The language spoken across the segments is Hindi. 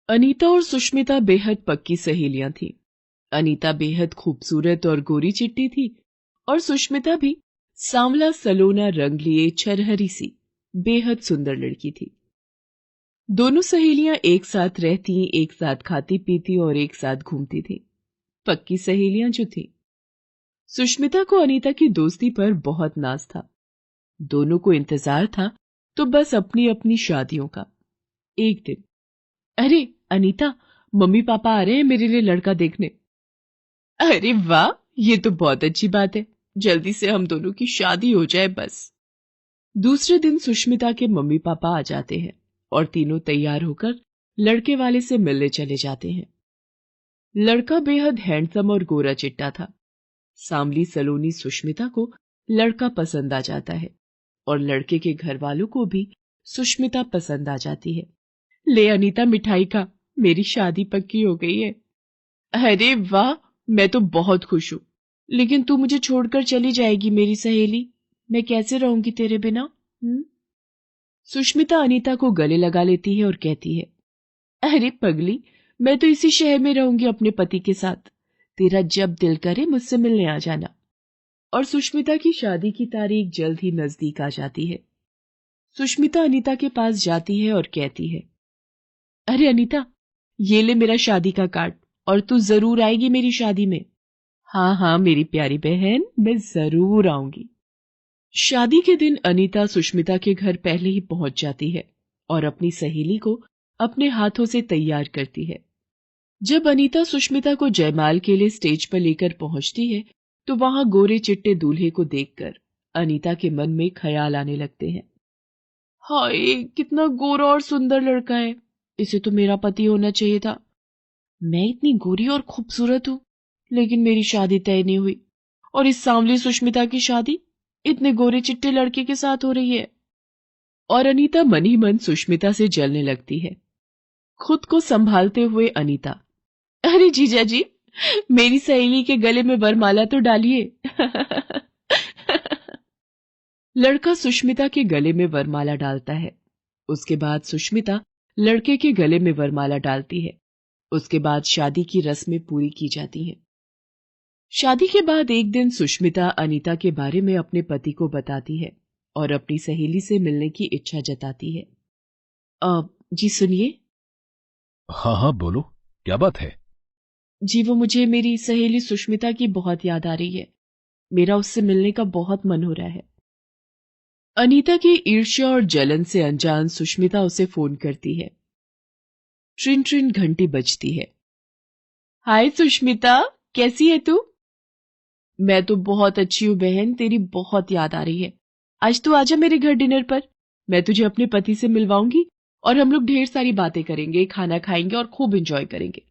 अनीता और सुष्मिता बेहद पक्की सहेलियां थीं। अनीता बेहद खूबसूरत और गोरी चिट्टी थी और सुष्मिता भी सांवला सलोना रंग लिए छरहरी सी बेहद सुंदर लड़की थी। दोनों सहेलियां एक साथ रहती, एक साथ खाती पीती और एक साथ घूमती थीं। पक्की सहेलियां जो थीं। सुष्मिता को अनीता की दोस्ती पर बहुत नाज था। दोनों को इंतजार था तो बस अपनी अपनी शादियों का। एक दिन, अरे अनीता, मम्मी पापा आ रहे हैं मेरे लिए लड़का देखने। अरे वाह, ये तो बहुत अच्छी बात है। जल्दी से हम दोनों की शादी हो जाए बस। दूसरे दिन सुष्मिता के मम्मी पापा आ जाते हैं और तीनों तैयार होकर लड़के वाले से मिलने चले जाते हैं। लड़का बेहद हैंडसम और गोरा चिट्टा था। सांवली सलोनी सुष्मिता को लड़का पसंद आ जाता है और लड़के के घर वालों को भी सुष्मिता पसंद आ जाती है। ले अनीता, मिठाई खा, मेरी शादी पक्की हो गई है। अरे वाह, मैं तो बहुत खुश हूं, लेकिन तू मुझे छोड़कर चली जाएगी मेरी सहेली। मैं कैसे रहूंगी तेरे बिना? सुष्मिता अनीता को गले लगा लेती है और कहती है, अरे पगली, मैं तो इसी शहर में रहूंगी अपने पति के साथ। तेरा जब दिल करे मुझसे मिलने आ जाना। और सुष्मिता की शादी की तारीख जल्द ही नजदीक आ जाती है। सुष्मिता अनीता के पास जाती है और कहती है, अरे अनीता, ये ले मेरा शादी का कार्ड, और तू जरूर आएगी मेरी शादी में। हाँ हाँ मेरी प्यारी बहन, मैं जरूर आऊंगी। शादी के दिन अनीता सुष्मिता के घर पहले ही पहुंच जाती है और अपनी सहेली को अपने हाथों से तैयार करती है। जब अनीता सुष्मिता को जयमाल के लिए स्टेज पर लेकर पहुंचती है तो वहां गोरे चिट्टे दूल्हे को देखकर अनीता के मन में ख्याल आने लगते हैं। हाय, कितना गोरा और सुंदर लड़का है, इसे तो मेरा पति होना चाहिए था। मैं इतनी गोरी और खूबसूरत हूं, लेकिन मेरी शादी तय नहीं हुई, और इस सांवली सुष्मिता की शादी इतने गोरे चिट्टे लड़के के साथ हो रही है। और अनीता मन ही मन सुष्मिता से जलने लगती है। खुद को संभालते हुए अनीता, अरे जीजा जी, मेरी सहेली के गले में वरमाला तो डालिए। लड़का सुष्मिता के गले में वरमाला डालता है। उसके बाद सुष्मिता लड़के के गले में वरमाला डालती है। उसके बाद शादी की रस्में पूरी की जाती हैं। शादी के बाद एक दिन सुष्मिता अनीता के बारे में अपने पति को बताती है और अपनी सहेली से मिलने की इच्छा जताती है। जी सुनिए। हाँ हाँ बोलो, क्या बात है? जी, वो मुझे मेरी सहेली सुष्मिता की बहुत याद आ रही है। मेरा उससे मिलने का बहुत मन हो रहा है। अनीता की ईर्ष्या और जलन से अनजान सुष्मिता उसे फोन करती है। ट्रिन ट्रिन घंटी बजती है। हाय सुष्मिता, कैसी है तू? मैं तो बहुत अच्छी हूँ बहन, तेरी बहुत याद आ रही है। आज तू आजा मेरे घर डिनर पर। मैं तुझे अपने पति से मिलवाऊंगी और हम लोग ढेर सारी बातें करेंगे, खाना खाएंगे और खूब एंजॉय करेंगे।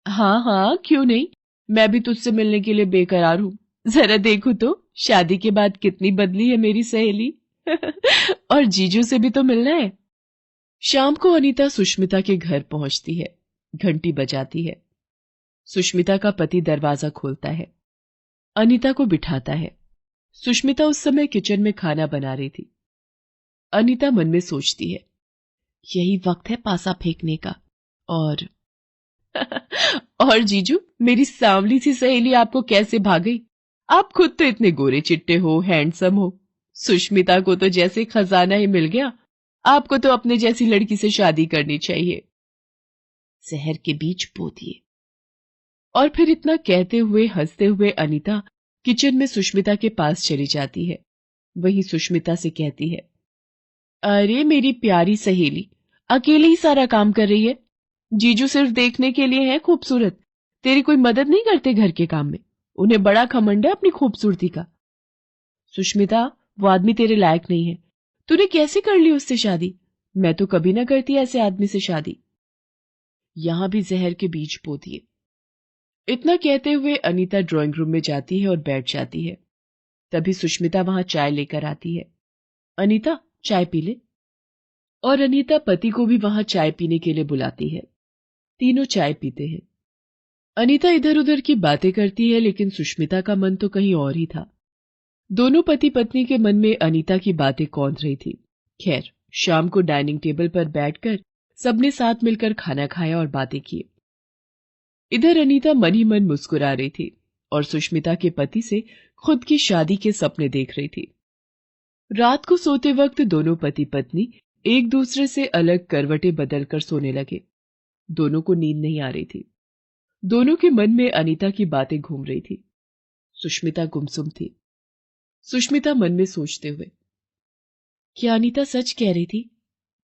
हाँ हाँ, क्यों नहीं, मैं भी तुझसे मिलने के लिए बेकरार हूँ। जरा देखो तो शादी के बाद कितनी बदली है मेरी सहेली। और जीजू से भी तो मिलना है। शाम को अनीता सुष्मिता के घर पहुंचती है। घंटी बजाती है। सुष्मिता का पति दरवाजा खोलता है, अनीता को बिठाता है। सुष्मिता उस समय किचन में खाना बना रही थी। अनीता मन में सोचती है, यही वक्त है पासा फेंकने का। और और जीजू, मेरी सांवली सी सहेली आपको कैसे भाग गई? आप खुद तो इतने गोरे चिट्टे हो, हैंडसम हो। सुष्मिता को तो जैसे खजाना ही मिल गया। आपको तो अपने जैसी लड़की से शादी करनी चाहिए। शहर के बीच बो दिए। और फिर इतना कहते हुए हंसते हुए अनीता किचन में सुष्मिता के पास चली जाती है। वहीं सुष्मिता से कहती है, अरे मेरी प्यारी सहेली, अकेले ही सारा काम कर रही है। जीजू सिर्फ देखने के लिए है खूबसूरत, तेरी कोई मदद नहीं करते घर के काम में। उन्हें बड़ा घमंड है अपनी खूबसूरती का। सुष्मिता, वो आदमी तेरे लायक नहीं है। तूने कैसे कर ली उससे शादी? मैं तो कभी ना करती ऐसे आदमी से शादी। यहां भी जहर के बीज बो दिए। इतना कहते हुए अनीता ड्राइंग रूम में जाती है और बैठ जाती है। तभी सुष्मिता वहां चाय लेकर आती है। अनीता, चाय पी ले। और अनीता पति को भी वहां चाय पीने के लिए बुलाती है। तीनों चाय पीते हैं। अनीता इधर उधर की बातें करती है, लेकिन सुष्मिता का मन तो कहीं और ही था। दोनों पति पत्नी के मन में अनीता की बातें कौंध रही थी। खैर, शाम को डाइनिंग टेबल पर बैठकर सबने साथ मिलकर खाना खाया और बातें की। इधर अनीता मन ही मन मुस्कुरा रही थी और सुष्मिता के पति से खुद की शादी के सपने देख रही थी। रात को सोते वक्त दोनों पति पत्नी एक दूसरे से अलग करवटें बदलकर सोने लगे। दोनों को नींद नहीं आ रही थी। दोनों के मन में अनीता की बातें घूम रही थी। सुष्मिता गुमसुम थी। सुष्मिता मन में सोचते हुए, क्या अनीता सच कह रही थी?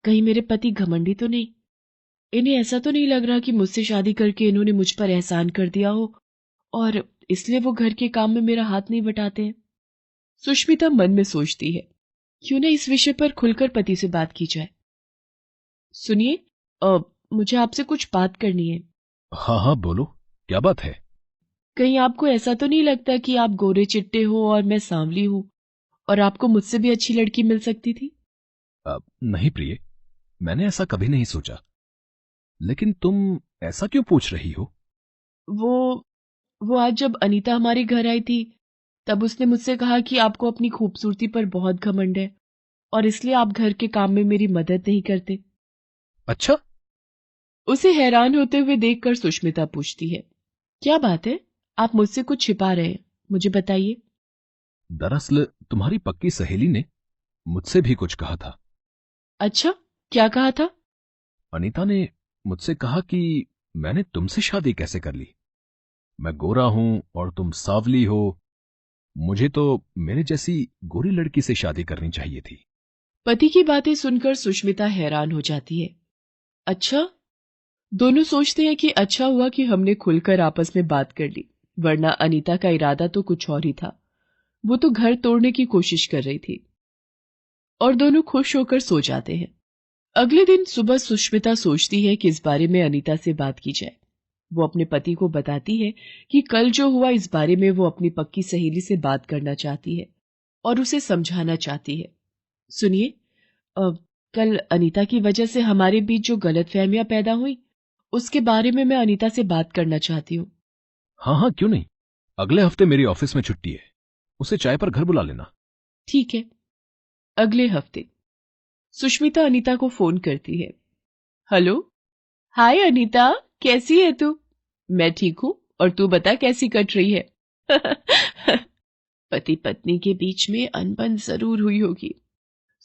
कहीं मेरे पति घमंडी तो नहीं? इन्हें ऐसा तो नहीं लग रहा कि मुझसे शादी करके इन्होंने मुझ पर एहसान कर दिया हो और इसलिए वो घर के काम में मेरा हाथ नहीं बटाते हैं? सुष्मिता मन में सोचती है, क्यों ना इस विषय पर खुलकर पति से बात की जाए। सुनिए, मुझे आपसे कुछ बात करनी है। हाँ हाँ बोलो, क्या बात है? कहीं आपको ऐसा तो नहीं लगता कि आप गोरे चिट्टे हो और मैं सांवली हूं और आपको मुझसे भी अच्छी लड़की मिल सकती थी? नहीं प्रिय, मैंने ऐसा कभी नहीं सोचा। लेकिन तुम ऐसा क्यों पूछ रही हो? वो आज जब अनीता हमारे घर आई थी, तब उसने मुझसे कहा कि आपको अपनी खूबसूरती पर बहुत घमंड है और इसलिए आप घर के काम में मेरी मदद नहीं करते। अच्छा? उसे हैरान होते हुए देखकर सुष्मिता पूछती है, क्या बात है? आप मुझसे कुछ छिपा रहे हैं, मुझे बताइए। दरअसल तुम्हारी पक्की सहेली ने मुझसे भी कुछ कहा था। अच्छा, क्या कहा था? अनीता ने मुझसे कहा कि मैंने तुमसे शादी कैसे कर ली। मैं गोरा हूं और तुम सांवली हो। मुझे तो मेरे जैसी गोरी लड़की से शादी करनी चाहिए थी। पति की बातें सुनकर सुष्मिता हैरान हो जाती है। अच्छा? दोनों सोचते हैं कि अच्छा हुआ कि हमने खुलकर आपस में बात कर ली, वरना अनीता का इरादा तो कुछ और ही था। वो तो घर तोड़ने की कोशिश कर रही थी। और दोनों खुश होकर सो जाते हैं। अगले दिन सुबह सुष्मिता सोचती है कि इस बारे में अनीता से बात की जाए। वो अपने पति को बताती है कि कल जो हुआ इस बारे में वो अपनी पक्की सहेली से बात करना चाहती है और उसे समझाना चाहती है। सुनिए, कल अनीता की वजह से हमारे बीच जो गलतफहमियां पैदा हुई, उसके बारे में मैं अनीता से बात करना चाहती हूँ। हाँ हाँ क्यों नहीं, अगले हफ्ते मेरी ऑफिस में छुट्टी है, उसे चाय पर घर बुला लेना। ठीक है। अगले हफ्ते सुष्मिता अनीता को फोन करती है। हेलो, हाय अनीता, कैसी है तू? मैं ठीक हूं, और तू बता कैसी कट रही है? पति पत्नी के बीच में अनबन जरूर हुई होगी।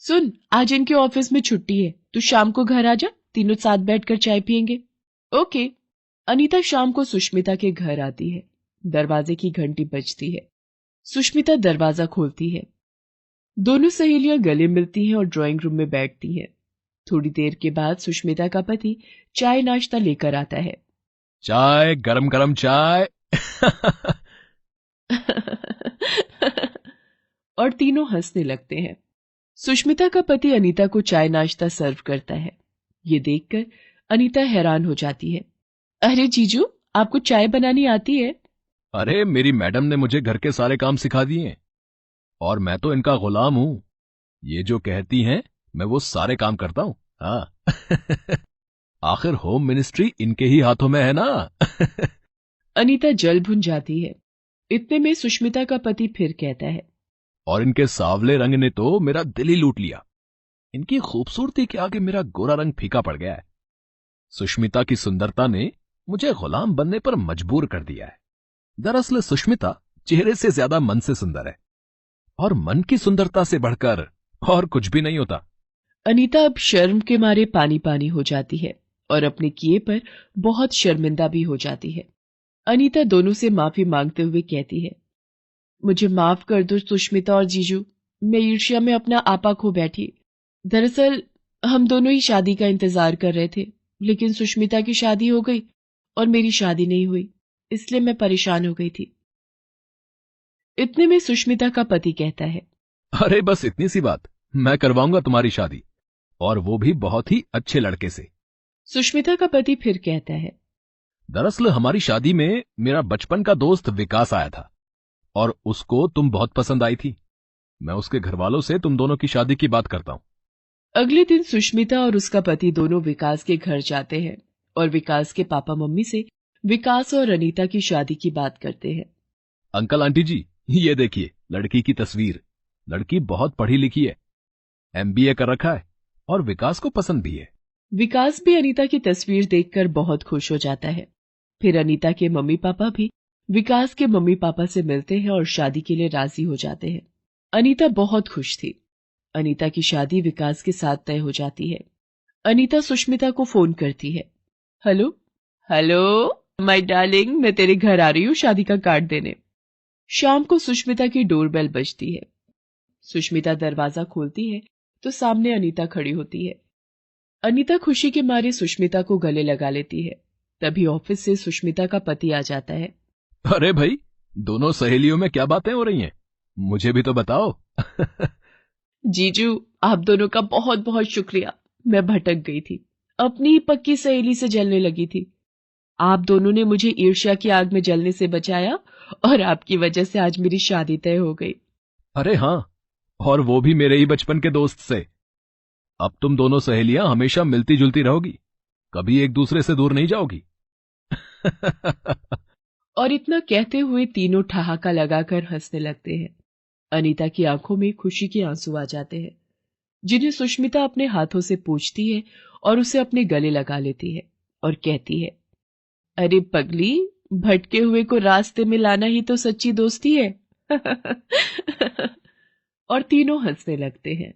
सुन, आज इनके ऑफिस में छुट्टी है, तू शाम को घर आ जा, तीनों साथ बैठकर चाय पियेंगे। ओके। अनीता शाम को सुष्मिता के घर आती है। दरवाजे की घंटी बजती है। सुष्मिता दरवाजा खोलती है। दोनों सहेलियां गले मिलती हैं और ड्राइंग रूम में बैठती हैं। थोड़ी देर के बाद सुष्मिता का पति चाय नाश्ता लेकर आता है। चाय, गरम गरम चाय। और तीनों हंसने लगते हैं। सुष्मिता का पति अनीता को चाय नाश्ता सर्व करता है। ये देखकर अनीता हैरान हो जाती है। अरे जीजू, आपको चाय बनानी आती है? अरे मेरी मैडम ने मुझे घर के सारे काम सिखा दिए हैं और मैं तो इनका गुलाम हूं। ये जो कहती हैं मैं वो सारे काम करता हूं। हाँ। आखिर होम मिनिस्ट्री इनके ही हाथों में है ना। अनीता जल भुन जाती है। इतने में सुष्मिता का पति फिर कहता है, और इनके सांवले रंग ने तो मेरा दिल ही लूट लिया। इनकी खूबसूरती के आगे मेरा गोरा रंग फीका पड़ गया है। सुष्मिता की सुंदरता ने मुझे गुलाम बनने पर मजबूर कर दिया है। दरअसल सुष्मिता चेहरे से ज्यादा मन से सुंदर है और मन की सुंदरता से बढ़कर और कुछ भी नहीं होता। अनीता अब शर्म के मारे पानी पानी हो जाती है और अपने किए पर बहुत शर्मिंदा भी हो जाती है। अनीता दोनों से माफी मांगते हुए कहती है, मुझे माफ कर दो सुष्मिता और जीजू, मैं ईर्ष्या में अपना आपा खो बैठी। दरअसल हम दोनों ही शादी का इंतजार कर रहे थे, लेकिन सुष्मिता की शादी हो गई और मेरी शादी नहीं हुई, इसलिए मैं परेशान हो गई थी। इतने में सुष्मिता का पति कहता है, अरे बस इतनी सी बात, मैं करवाऊंगा तुम्हारी शादी, और वो भी बहुत ही अच्छे लड़के से। सुष्मिता का पति फिर कहता है, दरअसल हमारी शादी में मेरा बचपन का दोस्त विकास आया था और उसको तुम बहुत पसंद आई थी। मैं उसके घर वालों से तुम दोनों की शादी की बात करता हूं। अगले दिन सुष्मिता और उसका पति दोनों विकास के घर जाते हैं और विकास के पापा मम्मी से विकास और अनीता की शादी की बात करते हैं। अंकल आंटी जी, ये देखिए लड़की की तस्वीर। लड़की बहुत पढ़ी लिखी है, एमबीए कर रखा है और विकास को पसंद भी है। विकास भी अनीता की तस्वीर देखकर बहुत खुश हो जाता है। फिर अनीता के मम्मी पापा भी विकास के मम्मी पापा से मिलते हैं और शादी के लिए राजी हो जाते हैं। अनीता बहुत खुश थी। अनीता की शादी विकास के साथ तय हो जाती है। अनीता सुष्मिता को फोन करती है। हेलो हेलो माय डार्लिंग, मैं तेरे घर आ रही हूँ शादी का कार्ड देने। शाम को सुष्मिता की डोरबेल बजती है। सुष्मिता दरवाजा खोलती है तो सामने अनीता खड़ी होती है। अनीता खुशी के मारे सुष्मिता को गले लगा लेती है। तभी ऑफिस से सुष्मिता का पति आ जाता है। अरे भाई, दोनों सहेलियों में क्या बातें हो रही हैं? मुझे भी तो बताओ। जीजू, आप दोनों का बहुत बहुत शुक्रिया। मैं भटक गई थी, अपनी ही पक्की सहेली से जलने लगी थी। आप दोनों ने मुझे ईर्ष्या की आग में जलने से बचाया और आपकी वजह से आज मेरी शादी तय हो गई। अरे हाँ, और वो भी मेरे ही बचपन के दोस्त से। अब तुम दोनों सहेलियां हमेशा मिलती जुलती रहोगी, कभी एक दूसरे से दूर नहीं जाओगी। और इतना कहते हुए तीनों ठहाका लगाकर हंसने लगते हैं। अनीता की आंखों में खुशी के आंसू आ जाते हैं, जिन्हें सुष्मिता अपने हाथों से पोंछती है और उसे अपने गले लगा लेती है और कहती है, अरे पगली, भटके हुए को रास्ते में लाना ही तो सच्ची दोस्ती है। और तीनों हंसने लगते हैं।